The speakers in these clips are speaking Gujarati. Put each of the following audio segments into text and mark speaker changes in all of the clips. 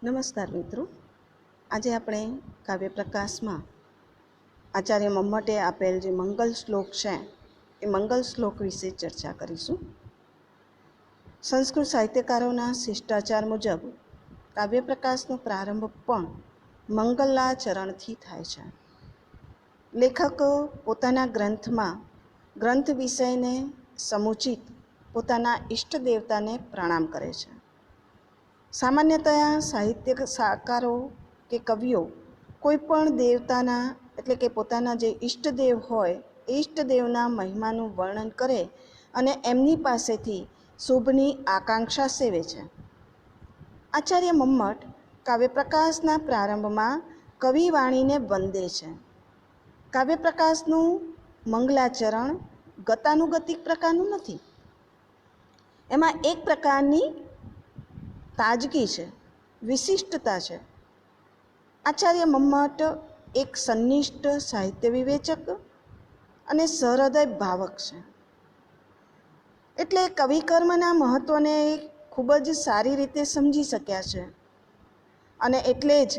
Speaker 1: નમસ્કાર મિત્રો, આજે આપણે કાવ્ય પ્રકાશમાં આચાર્ય મમ્મટે આપેલ જે મંગલ શ્લોક છે એ મંગલ શ્લોક વિશે ચર્ચા કરીશું. સંસ્કૃત સાહિત્યકારોના શિષ્ટાચાર મુજબ કાવ્ય પ્રકાશનો પ્રારંભ પણ મંગલાચરણથી થાય છે. લેખક પોતાના ગ્રંથમાં ગ્રંથ વિષયને સમુચિત પોતાના ઈષ્ટ દેવતાને પ્રણામ કરે છે. સામાન્યતયા સાહિત્યકારો કે કવિઓ કોઈ પણ દેવતાના એટલે કે પોતાના જે ઈષ્ટદેવ હોય એ ઈષ્ટદેવના મહિમાનું વર્ણન કરે અને એમની પાસેથી શુભની આકાંક્ષા સેવે છે. આચાર્ય મમ્મટ કાવ્યપ્રકાશના પ્રારંભમાં કવિવાણીને વંદે છે. કાવ્યપ્રકાશનું મંગલાચરણ ગતાનુગતિક પ્રકારનું નથી. એમાં એક પ્રકારની તાજગી છે, વિશિષ્ટતા છે. આચાર્ય મમ્મટ એક સંનિષ્ઠ સાહિત્ય વિવેચક અને સહૃદય ભાવક છે. એટલે કવિકર્મના મહત્ત્વને ખૂબ જ સારી રીતે સમજી શક્યા છે અને એટલે જ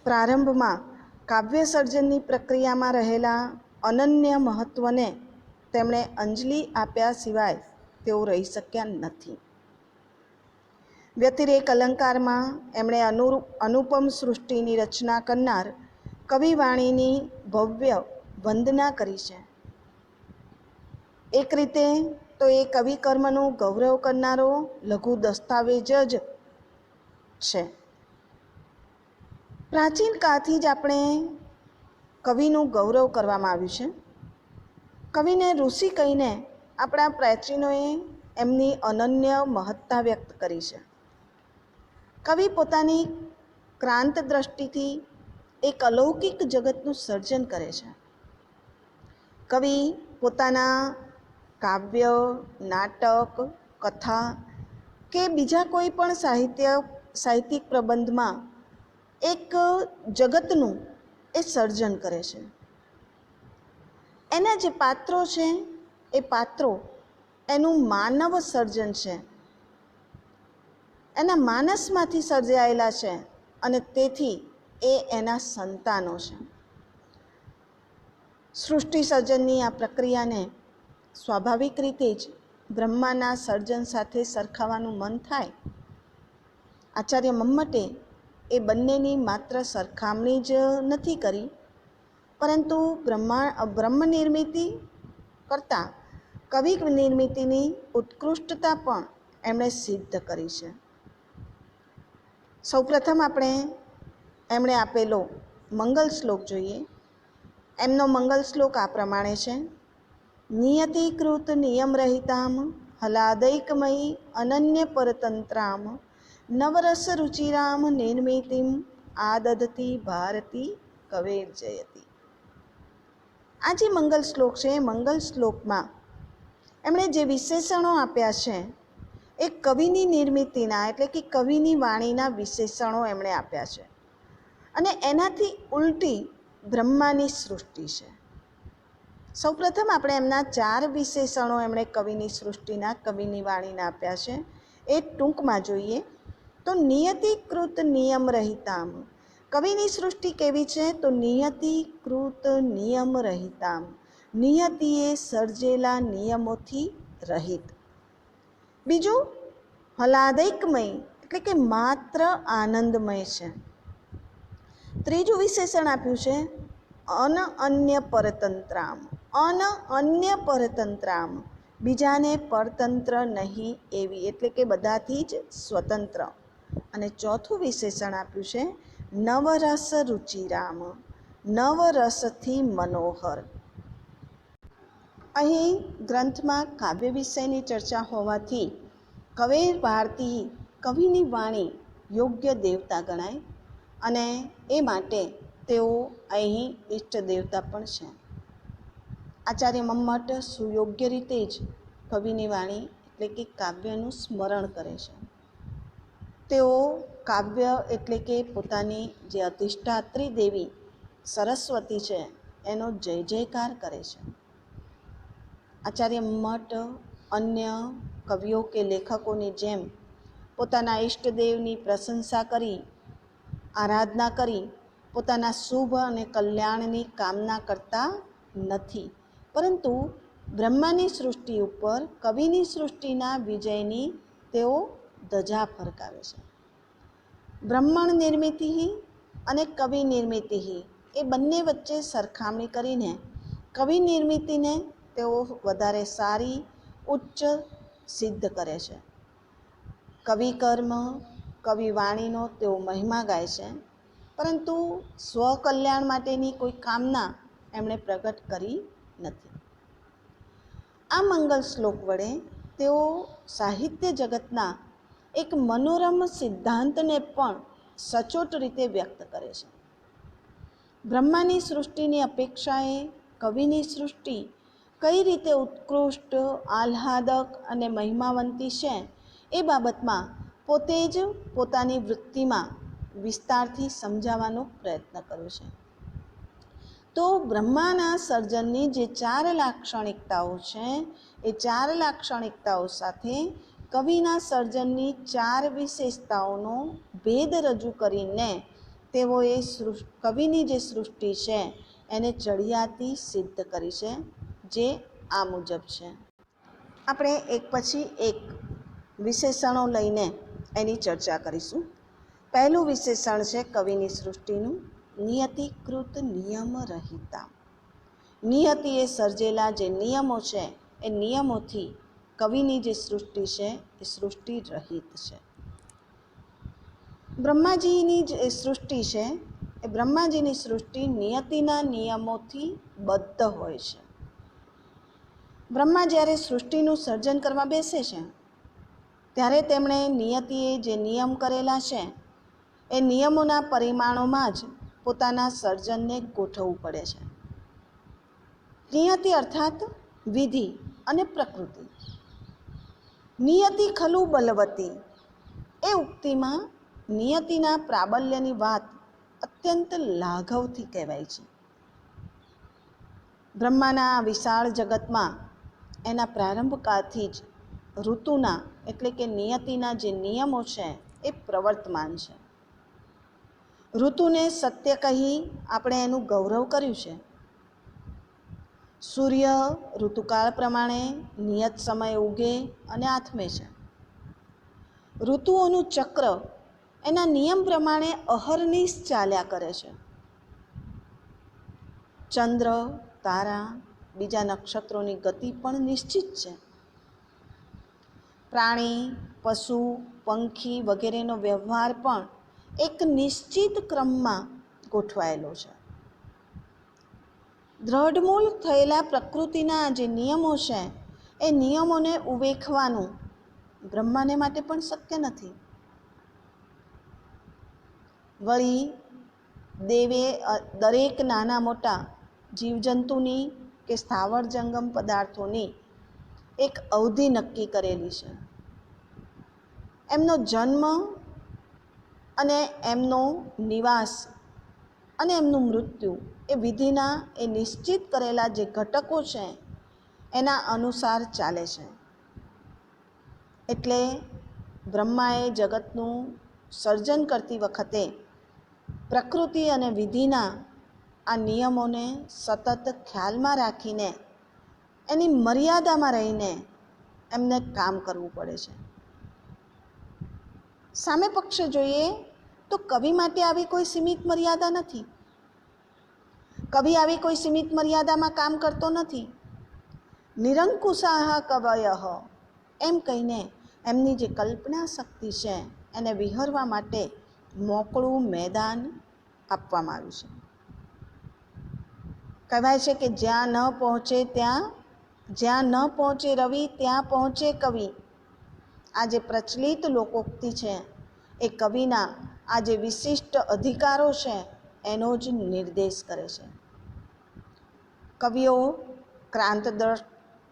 Speaker 1: પ્રારંભમાં કાવ્ય સર્જનની પ્રક્રિયામાં રહેલા અનન્ય મહત્ત્વને તેમણે અંજલિ આપ્યા સિવાય તેઓ રહી શક્યા નથી. વ્યતિરેક અલંકારમાં એમણે અનુપમ સૃષ્ટિની રચના કરનાર કવિવાણીની ભવ્ય વંદના કરી છે. એક રીતે તો એ કવિકર્મનું ગૌરવ કરનારો લઘુ દસ્તાવેજ જ છે. પ્રાચીન કાળથી જ આપણે કવિનું ગૌરવ કરવામાં આવ્યું છે. કવિને ઋષિ કહીને આપણા પ્રાચીનોએ એમની અનન્ય મહત્તા વ્યક્ત કરી છે. કવિ પોતાની ક્રાંત દ્રષ્ટિથી એક અલૌકિક જગતનું સર્જન કરે છે. કવિ પોતાના કાવ્ય, નાટક, કથા કે બીજા કોઈ પણ સાહિત્યિક પ્રબંધમાં એક જગતનું એ સર્જન કરે છે. એના જે પાત્રો છે એ પાત્રો એનું માનવ સર્જન છે, એના માનસમાંથી સર્જાયેલા છે અને તેથી એ એના સંતાનો છે. સૃષ્ટિ સર્જનની આ પ્રક્રિયાને સ્વાભાવિક રીતે જ બ્રહ્માના સર્જન સાથે સરખાવવાનું મન થાય. આચાર્ય મમ્મટે એ બંનેની માત્ર સરખામણી જ નથી કરી, પરંતુ બ્રહ્મ નિર્મિતિ કરતાં કવિ નિર્મિતિની ઉત્કૃષ્ટતા પણ એમણે સિદ્ધ કરી છે. સૌપ્રથમ આપણે એમણે આપેલો મંગલ શ્લોક જોઈએ. એમનો મંગલ શ્લોક આ પ્રમાણે છે: નિયતિકૃત નિયમરહિતામ હલાદૈકમયી અનન્ય પરતંત્રામ નવરસ રુચિરામ નિર્મિતિમ આદધતી ભારતી કવેર જયતી. આ જે મંગલ શ્લોક છે એ મંગલ શ્લોકમાં એમણે જે વિશેષણો આપ્યા છે એ કવિની નિર્મિતિના એટલે કે કવિની વાણીના વિશેષણો એમણે આપ્યા છે અને એનાથી ઉલટી બ્રહ્માની સૃષ્ટિ છે. સૌપ્રથમ આપણે એમના 4 વિશેષણો એમણે કવિની સૃષ્ટિના કવિની વાણીના આપ્યા છે એ ટૂંકમાં જોઈએ તો નિયતિકૃત નિયમરહિતામ. કવિની સૃષ્ટિ કેવી છે? તો નિયતિકૃત નિયમરહિતામ, નિયતિએ સર્જેલા નિયમોથી રહિત. બીજું હલાદૈકમય એટલે કે માત્ર આનંદમય છે. ત્રીજું વિશેષણ આપ્યું છે અનન્ય પરતંત્રામ, અનન્ય પરતંત્રામ, બીજાને પરતંત્ર નહીં એવી એટલે કે બધાથી જ સ્વતંત્ર. અને ચોથું વિશેષણ આપ્યું છે નવરસ રુચિરામ, નવરસથી મનોહર. અહીં ગ્રંથમાં કાવ્ય વિષયની ચર્ચા હોવાથી કવેર ભારતી કવિની વાણી યોગ્ય દેવતા ગણાય અને એ માટે તેઓ અહીં ઈષ્ટ દેવતા પણ છે. આચાર્ય મમ્મટ સુયોગ્ય રીતે જ કવિની વાણી એટલે કે કાવ્યનું સ્મરણ કરે છે. તેઓ કાવ્ય એટલે કે પોતાની જે અધિષ્ઠાત્રી દેવી સરસ્વતી છે એનો જય જયકાર કરે છે. આચાર્ય મમ્મટ અન્ય કવિઓ કે લેખકોની જેમ પોતાના ઈષ્ટદેવની પ્રશંસા કરી આરાધના કરી પોતાના શુભ અને કલ્યાણની કામના કરતા નથી, પરંતુ બ્રહ્માની સૃષ્ટિ ઉપર કવિની સૃષ્ટિના વિજયની તેઓ ધજા ફરકાવે છે. બ્રહ્મણ નિર્મિતિ અને કવિ નિર્મિતિ એ બંને વચ્ચે સરખામણી કરીને કવિ નિર્મિતિને તેઓ વધારે સારી, ઉચ્ચ સિદ્ધ કરે છે. કવિ કર્મ, કવિ વાણીનો તેઓ મહિમા ગાય છે, પરંતુ સ્વકલ્યાણ માટેની કોઈ કામના એમણે પ્રગટ કરી નથી. આ મંગલ શ્લોક વડે તેઓ સાહિત્ય જગતના એક મનોરમ સિદ્ધાંતને પણ સચોટ રીતે વ્યક્ત કરે છે. બ્રહ્માની સૃષ્ટિની અપેક્ષાએ કવિની સૃષ્ટિ કઈ રીતે ઉત્કૃષ્ટ, આહ્લાદક અને મહિમાવંતી છે એ બાબતમાં પોતે જ પોતાની વૃત્તિમાં વિસ્તારથી સમજાવવાનો પ્રયત્ન કર્યો છે. તો બ્રહ્માના સર્જનની જે 4 લાક્ષણિકતાઓ છે એ 4 લાક્ષણિકતાઓ સાથે કવિના સર્જનની 4 વિશેષતાઓનો ભેદ રજૂ કરીને તેઓએ કવિની જે સૃષ્ટિ છે એને ચડિયાતી સિદ્ધ કરી છે, જે આ મુજબ છે. આપણે એક પછી એક વિશેષણો લઈને એની ચર્ચા કરીશું. પહેલું વિશેષણ છે કવિની સૃષ્ટિનું નિયતિકૃત નિયમરહિતા. નિયતિ એ સર્જેલા જે નિયમો છે એ નિયમોથી કવિની જે સૃષ્ટિ છે એ સૃષ્ટિ રહિત છે. બ્રહ્માજીની જે સૃષ્ટિ છે એ બ્રહ્માજીની સૃષ્ટિ નિયતિના નિયમોથી બદ્ધ હોય છે. બ્રહ્મા જ્યારે સૃષ્ટિનું સર્જન કરવા બેસે છે ત્યારે તેમણે નિયતિએ જે નિયમ કરેલા છે એ નિયમોના પરિમાણોમાં જ પોતાના સર્જનને ગોઠવવું પડે છે. નિયતિ અર્થાત વિધિ અને પ્રકૃતિ. નિયતિ ખલુ બલવતી એ ઉક્તિમાં નિયતિના પ્રાબલ્યની વાત અત્યંત લાઘવથી કહેવાય છે. બ્રહ્માના વિશાળ જગતમાં એના પ્રારંભકાળથી જ ઋતુના એટલે કે નિયતિના જે નિયમો છે એ પ્રવર્તમાન છે. ઋતુને સત્ય કહી આપણે એનું ગૌરવ કર્યું છે. સૂર્ય ઋતુકાળ પ્રમાણે નિયત સમયે ઉગે અને આથમે છે. ઋતુઓનું ચક્ર એના નિયમ પ્રમાણે અહર્નિશ ચાલ્યા કરે છે. ચંદ્ર, તારા, બીજા નક્ષત્રોની ગતિ પણ નિશ્ચિત છે. પ્રાણી, પશુ, પંખી વગેરેનો વ્યવહાર પણ એક નિશ્ચિત ક્રમમાં ગોઠવાયેલો છે. દ્રઢમૂળ થયેલા પ્રકૃતિના જે નિયમો છે એ નિયમોને ઉવેખવાનું બ્રહ્માને માટે પણ શક્ય નથી. વળી દેવે દરેક નાના મોટા જીવજંતુની કે સ્થાવર જંગમ પદાર્થોની એક અવધિ નક્કી કરેલી છે. એમનો જન્મ અને એમનો નિવાસ અને એમનું મૃત્યુ એ વિધિના એ નિશ્ચિત કરેલા જે ઘટકો છે એના અનુસાર ચાલે છે. એટલે બ્રહ્માએ જગતનું સર્જન કરતી વખતે પ્રકૃતિ અને વિધિના આ નિયમોને સતત ખ્યાલમાં રાખીને એની મર્યાદામાં રહીને એમને કામ કરવું પડે છે. સામે પક્ષે જોઈએ તો કવિ માટે આવી કોઈ સીમિત મર્યાદા નથી. કવિ આવી કોઈ સીમિત મર્યાદામાં કામ કરતો નથી. નિરંકુશાહ કવયઃ એમ કહીને એમની જે કલ્પના શક્તિ છે એને વિહરવા માટે મોકળું મેદાન આપવામાં આવ્યું છે. કહેવાય છે કે જ્યાં ન પહોંચે રવિ ત્યાં પહોંચે કવિ. આ જે પ્રચલિત લોકોક્તિ છે એ કવિના આ જે વિશિષ્ટ અધિકારો છે એનો જ નિર્દેશ કરે છે. કવિઓ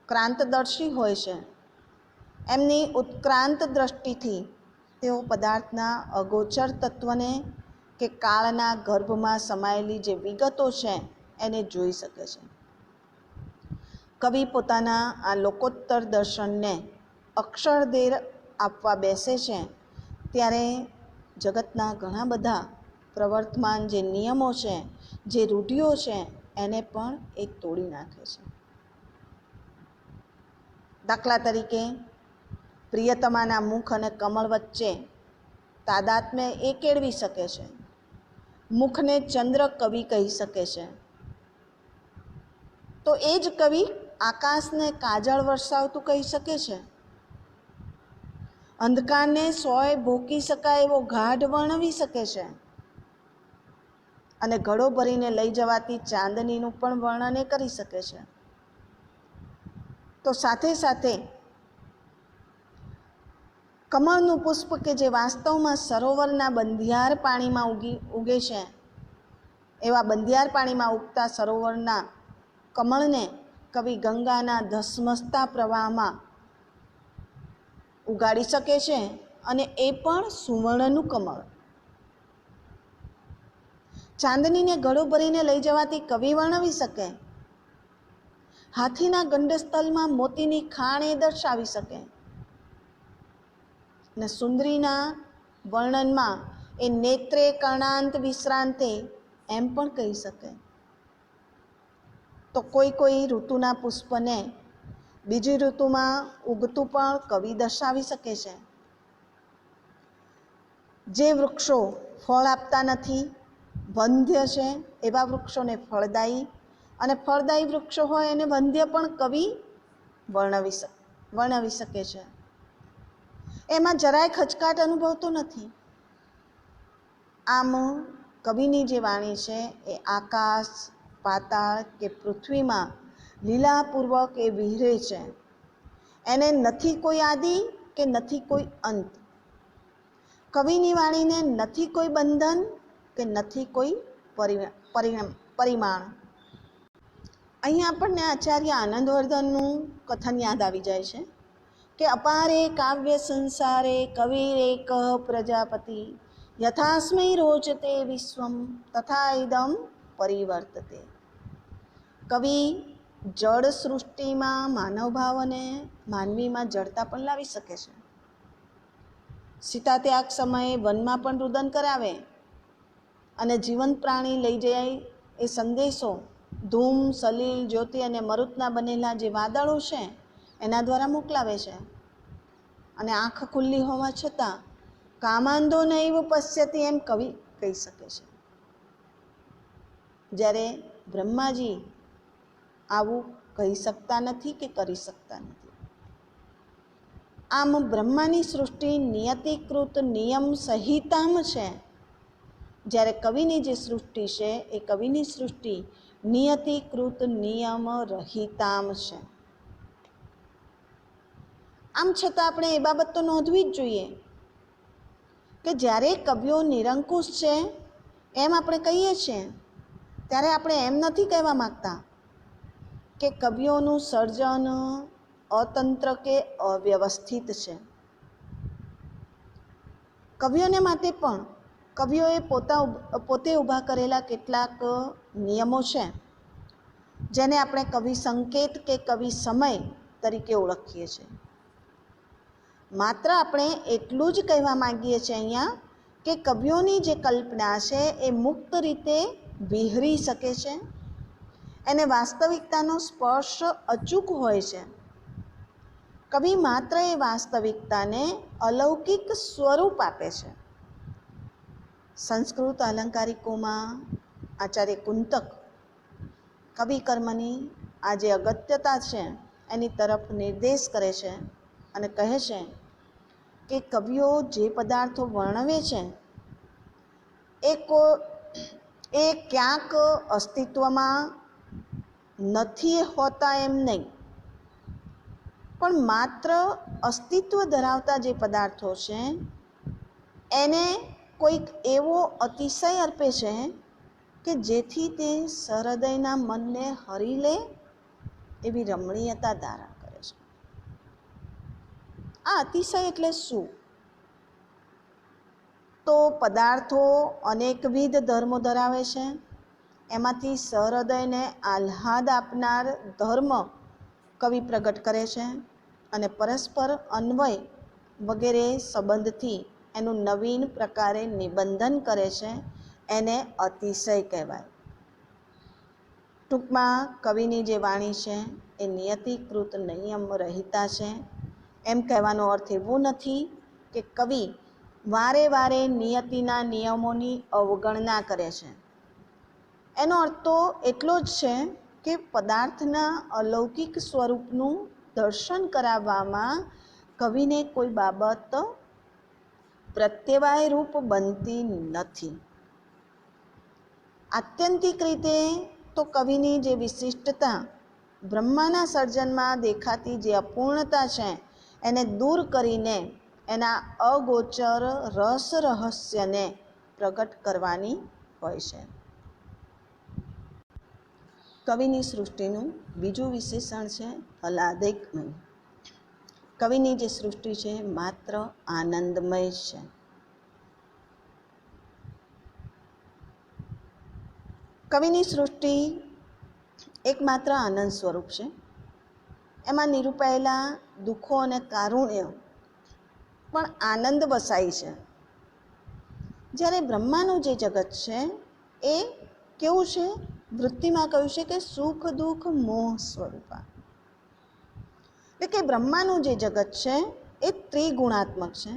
Speaker 1: ક્રાંતદર્શી હોય છે. એમની ઉત્ક્રાંત દ્રષ્ટિથી તેઓ પદાર્થના અગોચર તત્વને કે કાળના ગર્ભમાં સમાયેલી જે વિગતો છે એને જોઈ શકે છે. કવિ પોતાના આ લોકોત્તર દર્શનને અક્ષરદેર આપવા બેસે છે ત્યારે જગતના ઘણા બધા પ્રવર્તમાન જે નિયમો છે, જે રૂઢિઓ છે, એને પણ એ તોડી નાખે છે. દાખલા તરીકે પ્રિયતમાના મુખ અને કમળ વચ્ચે તાદાત્મ્ય એ કેળવી શકે છે. મુખને ચંદ્ર કવિ કહી શકે છે, તો એ જ કવિ આકાશને કાજળ વરસાવતું કહી શકે છે. અંધકારને સોય ભોકી શકાય એવો ગાઢ વર્ણવી શકે છે અને ઘડો ભરીને લઈ જવાતી ચાંદનીનું પણ વર્ણન એ કરી શકે છે. તો સાથે સાથે કમળનું પુષ્પ કે જે વાસ્તવમાં સરોવરના બંધિયાર પાણીમાં ઉગે છે, એવા બંધિયાર પાણીમાં ઉગતા સરોવરના કમળને કવિ ગંગાના ધસમસતા પ્રવાહમાં ઉગાડી શકે છે, અને એ પણ સુવર્ણનું કમળ. ચાંદનીને ઘડો ભરીને લઈ જવાથી કવિ વર્ણવી શકે. હાથીના ગંડસ્થલમાં મોતીની ખાણ એ દર્શાવી શકે. ને સુંદરીના વર્ણનમાં એ નેત્રે કર્ણાંત વિશ્રાંતે એમ પણ કહી શકે. તો કોઈ ઋતુના પુષ્પને બીજી ઋતુમાં ઉગતું પણ કવિ દર્શાવી શકે છે. જે વૃક્ષો ફળ આપતા નથી, વંધ્ય છે, એવા વૃક્ષોને ફળદાયી, અને ફળદાયી વૃક્ષો હોય એને વંધ્ય પણ કવિ વર્ણવી શકે છે. એમાં જરાય ખચકાટ અનુભવતો નથી. આમ કવિની જે વાણી છે એ આકાશ, પાતાળ કે પૃથ્વીમાં લીલાપૂર્વક એ વિહરે છે. એને નથી કોઈ આદિ કે નથી કોઈ અંત. કવિની વાણીને નથી કોઈ બંધન કે નથી કોઈ પરિમાણ. અહીં આપણને આચાર્ય આનંદવર્ધનનું કથન યાદ આવી જાય છે કે અપારે કાવ્ય સંસારે કવિરેક પ્રજાપતિ યથાસ્મૈ રોચતે વિશ્વમ તથા ઇદમ પરિવર્તતે. કવિ જળ સૃષ્ટિમાં માનવ ભાવ અને માનવીમાં જડતા પણ લાવી શકે છે. સીતા ત્યાગ સમયે વનમાં પણ રુદન કરાવે અને જીવંત પ્રાણી લઈ જાય એ સંદેશો ધૂમ, સલીલ, જ્યોતિ અને મરુતના બનેલા જે વાદળો છે એના દ્વારા મોકલાવે છે. અને આંખ ખુલ્લી હોવા છતાં કામાંધો નૈવ પશ્યતિ એમ કવિ કહી શકે છે. જ્યારે બ્રહ્માજી આવું કહી શકતા નથી કે કરી શકતા નથી. આમ બ્રહ્માની સૃષ્ટિ નિયતિકૃત નિયમ સહિતામ છે, જ્યારે કવિની જે સૃષ્ટિ છે એ કવિની સૃષ્ટિ નિયતિકૃત નિયમ રહિતામ છે. આમ છતાં આપણે એ બાબત તો નોંધવી જ જોઈએ કે જ્યારે કવિઓ નિરંકુશ છે એમ આપણે કહીએ છીએ, ત્યારે આપણે એમ નથી કહેવા માગતા કે કવિઓનું સર્જન અતંત્ર કે અવ્યવસ્થિત છે. કવિઓને માટે પણ કવિઓએ પોતે ઊભા કરેલા કેટલાક નિયમો છે, જેને આપણે કવિ સંકેત કે કવિ સમય તરીકે ઓળખીએ છીએ. માત્ર આપણે એટલું જ કહેવા માંગીએ છીએ અહીંયા કે કવિઓની જે કલ્પના છે એ મુક્ત રીતે વિહરી શકે છે, એને વાસ્તવિકતાનો સ્પર્શ અચૂક હોય છે. કવિ માત્ર એ વાસ્તવિકતાને અલૌકિક સ્વરૂપ આપે છે. સંસ્કૃત અલંકારિકોમાં આચાર્ય કુંતક કવિકર્મની આ જે અગત્યતા છે એની તરફ નિર્દેશ કરે છે અને કહે છે કે કવિઓ જે પદાર્થો વર્ણવે છે એ ક્યાંક અસ્તિત્વમાં નથી હોતા એમ નહીં, પણ માત્ર અસ્તિત્વ ધરાવતા જે પદાર્થો છે એને કોઈક એવો અતિશય અર્પે છે કે જેથી તે સહૃદયના મનને હરી લે એવી રમણીયતા ધારણ કરે છે. આ અતિશય એટલે શું? તો પદાર્થો અનેકવિધ ધર્મો ધરાવે છે, એમાંથી સહૃદયને આહ્લાદ આપનાર ધર્મ કવિ પ્રગટ કરે છે અને પરસ્પર અન્વય વગેરે સંબંધથી એનું નવીન પ્રકારે નિબંધન કરે છે એને અતિશય કહેવાય. ટૂંકમાં કવિની જે વાણી છે એ નિયતિકૃત નિયમ રહિતા છે. એમ કહેવાનો અર્થ એવો નથી કે કવિ વારે વારે નિયતિના નિયમોની અવગણના કરે છે. એનો અર્થ તો એટલો જ છે કે પદાર્થના અલૌકિક સ્વરૂપનું દર્શન કરાવવામાં કવિને કોઈ બાબત પ્રત્યવાય રૂપ બનતી નથી. આત્યંતિક રીતે તો કવિની જે વિશિષ્ટતા, બ્રહ્માના સર્જનમાં દેખાતી જે અપૂર્ણતા છે એને દૂર કરીને એના અગોચર રસ રહસ્યને પ્રગટ કરવાની હોય છે. કવિની સૃષ્ટિનું બીજું વિશેષણ છે આહ્લાદિકમય. કવિની જે સૃષ્ટિ છે માત્ર આનંદમય છે. કવિની સૃષ્ટિ એકમાત્ર આનંદ સ્વરૂપ છે. એમાં નિરૂપાયેલા દુઃખો અને કારુણ્ય પણ આનંદ વસાય છે. જ્યારે બ્રહ્માનું જે જગત છે એ કેવું છે? વૃત્તિમાં કહ્યું છે કે સુખ દુઃખ મોહ સ્વરૂપા. એટલે કે બ્રહ્માનું જે જગત છે એ ત્રિગુણાત્મક છે.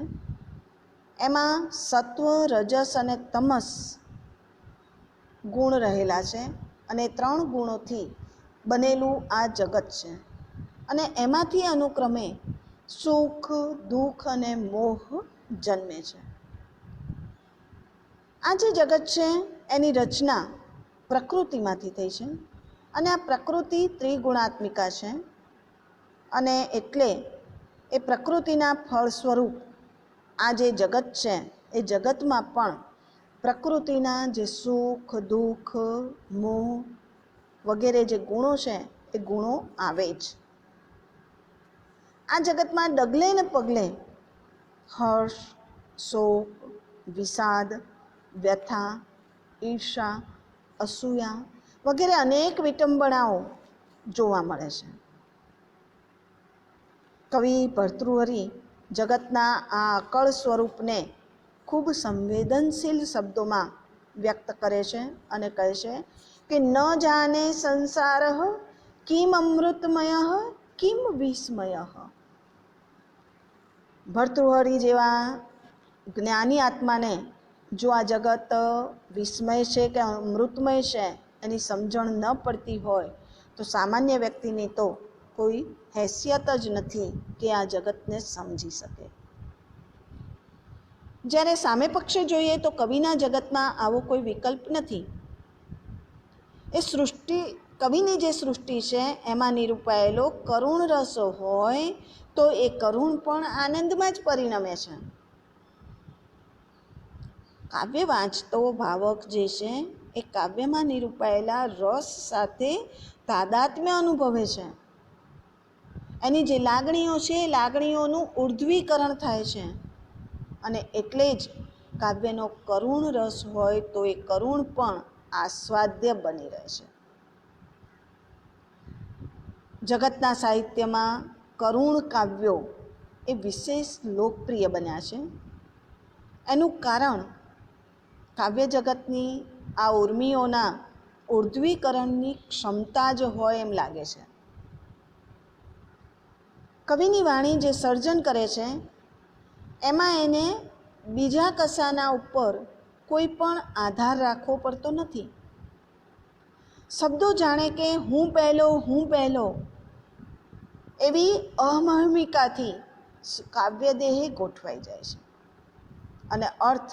Speaker 1: એમાં સત્વ, રજસ અને તમસ ગુણ રહેલા છે અને 3 ગુણોથી બનેલું આ જગત છે. અને એમાંથી અનુક્રમે સુખ, દુઃખ અને મોહ જન્મે છે. આ જે જગત છે એની રચના પ્રકૃતિમાંથી થઈ છે અને આ પ્રકૃતિ ત્રિગુણાત્મિકા છે. અને એટલે એ પ્રકૃતિના ફળ સ્વરૂપ આ જે જગત છે એ જગતમાં પણ પ્રકૃતિના જે સુખ, દુઃખ, મોહ વગેરે જે ગુણો છે એ ગુણો આવે જ. આ જગતમાં ડગલે ને પગલે હર્ષ, શોક, વિષાદ, વ્યથા, ઈર્ષા, અસૂયા વગેરે અનેક વિટંબણાઓ જોવા મળે છે. કવિ ભર્તૃહરિ જગતના આ અકળ સ્વરૂપને ખૂબ સંવેદનશીલ શબ્દોમાં વ્યક્ત કરે છે અને કહે છે કે ન જાને સંસારઃ કિમ અમૃતમય કિમ વિસ્મય. ભર્તૃહરિ જેવા જ્ઞાની આત્માને જો આ જગત વિસ્મય છે કે અમૃતમય છે એની સમજણ ન પડતી હોય તો સામાન્ય વ્યક્તિની તો કોઈ હેસિયત જ નથી કે આ જગતને સમજી શકે. જ્યારે સામે પક્ષે જોઈએ તો કવિના જગતમાં આવો કોઈ વિકલ્પ નથી. એ સૃષ્ટિ, કવિની જે સૃષ્ટિ છે એમાં નિરૂપાયેલો કરુણ રસ હોય તો એ કરુણ પણ આનંદમાં જ પરિણમે છે. કાવ્ય વાંચતો ભાવક જે છે એ કાવ્યમાં નિરૂપાયેલા રસ સાથે તાદાત્મ્ય અનુભવે છે. એની જે લાગણીઓ છે એ લાગણીઓનું ઉર્ધ્વીકરણ થાય છે અને એટલે જ કાવ્યનો કરુણ રસ હોય તો એ કરુણ પણ આસ્વાદ્ય બની રહે છે. જગતના સાહિત્યમાં કરુણ કાવ્યો એ વિશેષ લોકપ્રિય બન્યા છે. એનું કારણ કાવ્ય જગતની આ ઉર્મિઓના ઉર્ધ્વીકરણની ક્ષમતા જ હોય એમ લાગે છે. કવિની વાણી જે સર્જન કરે છે એમાં એને બીજા કશાના ઉપર કોઈ પણ આધાર રાખવો પડતો નથી. શબ્દો જાણે કે હું પહેલો એવી અહમહિમિકાથી કાવ્યદેહે ગોઠવાઈ જાય છે અને અર્થ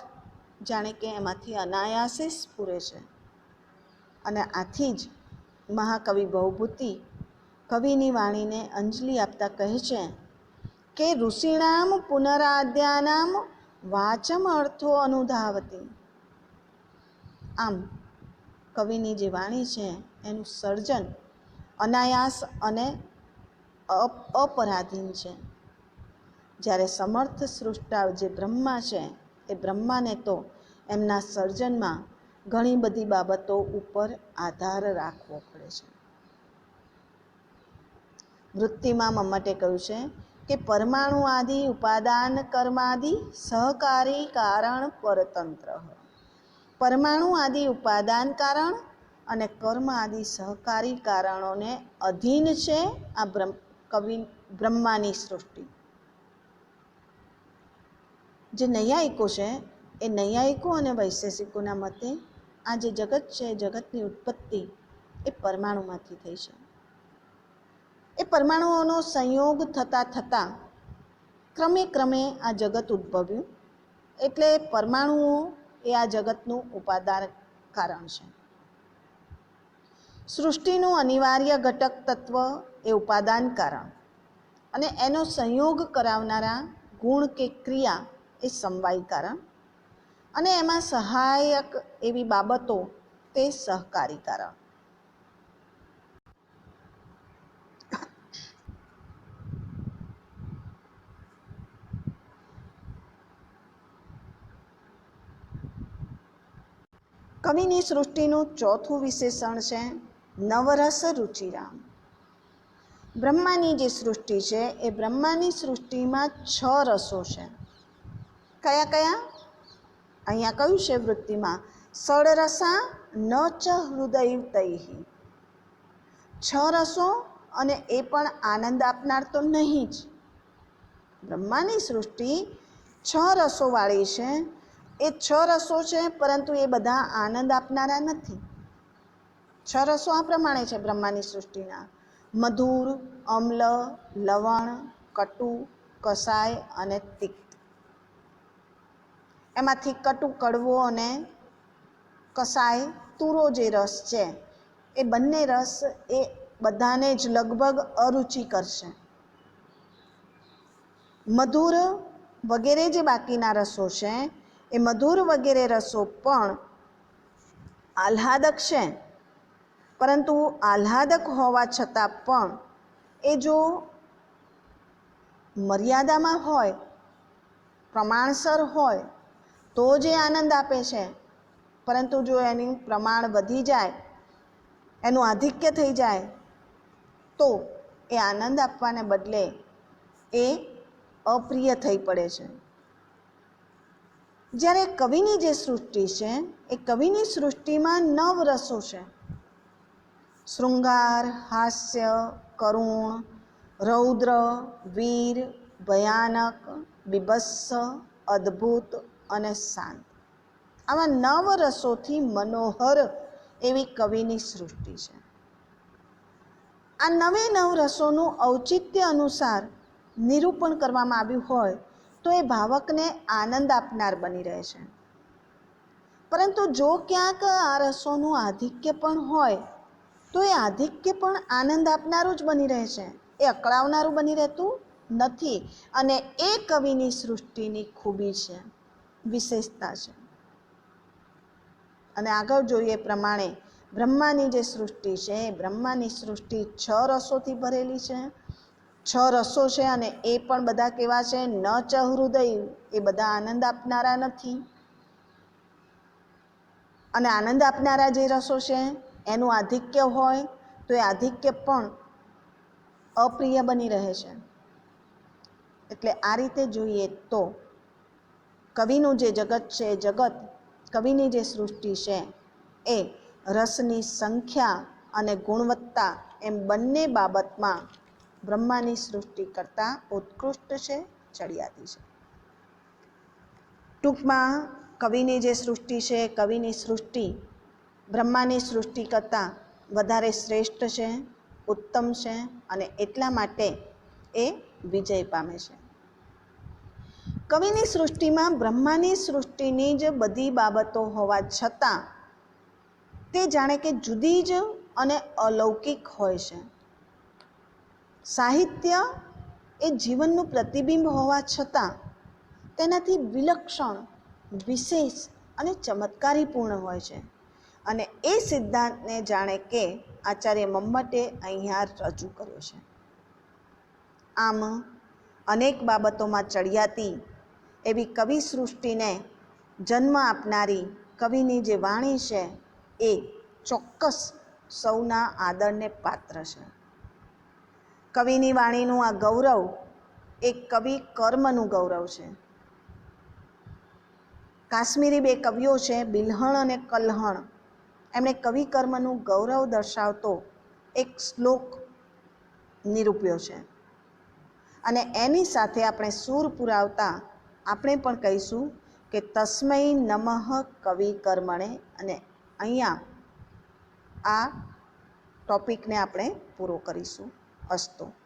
Speaker 1: જાણે કે એમાંથી અનાયાસે સ્ફુરે છે. અને આથી જ મહાકવિ ભવભૂતિ કવિની વાણીને અંજલિ આપતા કહે છે કે ઋષિણામ પુનરાદ્યાનામ વાચમ અર્થો અનુધાવતી. આમ કવિની જે વાણી છે એનું સર્જન અનાયાસ અને અપરાધીન છે. જ્યારે સમર્થ સૃષ્ટા જે બ્રહ્મા છે એ બ્રહ્માને તો એમના સર્જનમાં ઘણી બધી બાબતો ઉપર આધાર રાખવો પડે છે. વૃત્તિમાં મમ્મટે કહ્યું છે કે પરમાણુ આદિ ઉપાદાન કર્માદિ સહકારી કારણ પરતંત્ર. પરમાણુ આદિ ઉપાદાન કારણ અને કર્મ આદિ સહકારી કારણોને અધીન છે આ બ્રહ્માની સૃષ્ટિ. જે નૈયાયિકો છે એ નૈયાયિકો અને વૈશેષિકોના મતે આ જે જગત છે જગતની ઉત્પત્તિ એ પરમાણુમાંથી થઈ છે. એ પરમાણુઓનો સંયોગ થતાં થતાં ક્રમે ક્રમે આ જગત ઉદ્ભવ્યું. એટલે પરમાણુઓ એ આ જગતનું ઉપાદાન કારણ છે. સૃષ્ટિનું અનિવાર્ય ઘટક તત્વ એ ઉપાદાન કારણ અને એનો સંયોગ કરાવનારા ગુણ કે ક્રિયા એ સમવાય કારણ અને એમાં સહાયક એવી બાબતો તે સહકારી કારણ. કવિની સૃષ્ટિનું ચોથું વિશેષણ છે નવરસ રુચિરામ. બ્રહ્માની જે સૃષ્ટિ છે એ બ્રહ્માની સૃષ્ટિમાં 6 રસો છે. કયા કયા? અહીંયા કહ્યું છે વૃત્તિમાં ષડરસા ન ચ હૃદયતૈઃ. 6 રસો અને એ પણ આનંદ આપનાર તો નહીં જ. બ્રહ્માની સૃષ્ટિ 6 રસોવાળી છે. એ 6 રસો છે પરંતુ એ બધા આનંદ આપનારા નથી. 6 રસો આ પ્રમાણે છે બ્રહ્માની સૃષ્ટિના: મધુર, અમ્લ, લવણ, કટુ, કસાય અને તિક્ત. એમાંથી કટુ કડવો અને કસાય તુરો જે રસ છે એ બંને રસ એ બધાને જ લગભગ અરુચિકર છે. મધુર વગેરે જે બાકીના રસો છે એ મધુર વગેરે રસો પણ આહ્લાદક છે, પરંતુ આહ્લાદક હોવા છતાં પણ એ જો મર્યાદામાં હોય, પ્રમાણસર હોય તો જે આનંદ આપે છે. પરંતુ જો એનું પ્રમાણ વધી જાય, એનું આધિક્ય થઈ જાય તો એ આનંદ આપવાને બદલે એ અપ્રિય થઈ પડે છે. જ્યારે કવિની જે સૃષ્ટિ છે એ કવિની સૃષ્ટિમાં 9 રસો છે: શૃંગાર, હાસ્ય, કરુણ, રૌદ્ર, વીર, ભયાનક, બીભત્સ, અદ્ભુત અને શાંત. આવા 9 રસોથી મનોહર એવી કવિની સૃષ્ટિ છે. આ 9 રસોનું ઔચિત્ય અનુસાર નિરૂપણ કરવામાં આવ્યું હોય તો એ ભાવકને આનંદ આપનાર બની રહે છે. પરંતુ જો ક્યાંક આ રસોનું આધિક્ય પણ હોય તો એ આધિક્ય પણ આનંદ આપનારું જ બની રહે છે, એ અકળાવનારું બની રહેતું નથી. અને એ કવિની સૃષ્ટિની ખૂબી છે, વિશેષતા છે. અને આગળ જોઈએ પ્રમાણે બ્રહ્માની જે સૃષ્ટિ છે એ બ્રહ્માની સૃષ્ટિ 6 રસોથી ભરેલી છે. 6 રસો છે અને એ પણ બધા કેવા છે? ન ચ હૃદય, એ બધા આનંદ આપનારા નથી. અને આનંદ આપનારા જે રસો છે એનું આધિક્ય હોય તો એ આધિક્ય પણ અપ્રિય બની રહે છે. એટલે આ રીતે જોઈએ તો કવિનું જે જગત છે, જગત કવિની જે સૃષ્ટિ છે એ રસની સંખ્યા અને ગુણવત્તા એમ બંને બાબતમાં બ્રહ્માની સૃષ્ટિ કરતાં ઉત્કૃષ્ટ છે, ચડિયાતી છે. ટૂંકમાં કવિની જે સૃષ્ટિ છે, કવિની સૃષ્ટિ બ્રહ્માની સૃષ્ટિ કરતાં વધારે શ્રેષ્ઠ છે, ઉત્તમ છે અને એટલા માટે એ વિજય પામે છે. કવિની સૃષ્ટિમાં બ્રહ્માની સૃષ્ટિની જ બધી બાબતો હોવા છતાં તે જાણે કે જુદી જ અને અલૌકિક હોય છે. સાહિત્ય એ જીવનનું પ્રતિબિંબ હોવા છતાં તેનાથી વિલક્ષણ, વિશેષ અને ચમત્કારીપૂર્ણ હોય છે. અને એ સિદ્ધાંતને જાણે કે આચાર્ય મમ્મટે અહીંયા રજૂ કર્યો છે. આમ અનેક બાબતોમાં ચડિયાતી એવી કવિ સૃષ્ટિને જન્મ આપનારી કવિની જે વાણી છે એ ચોક્કસ સૌના આદરને પાત્ર છે. કવિની વાણીનું આ ગૌરવ એ કવિ કર્મનું ગૌરવ છે. કાશ્મીરી બે કવિઓ છે બિલ્હણ અને કલ્હણ, એમણે કવિ કર્મનું ગૌરવ દર્શાવતો એક શ્લોક નિરૂપ્યો છે. અને એની સાથે આપણે સૂર પુરાવતા આપણે પણ કહીશું કે તસ્મૈ નમઃ કવિ કર્મણે, અને અહીંયા આ ટોપિકને આપણે પૂરો કરીશું. અસ્તુ.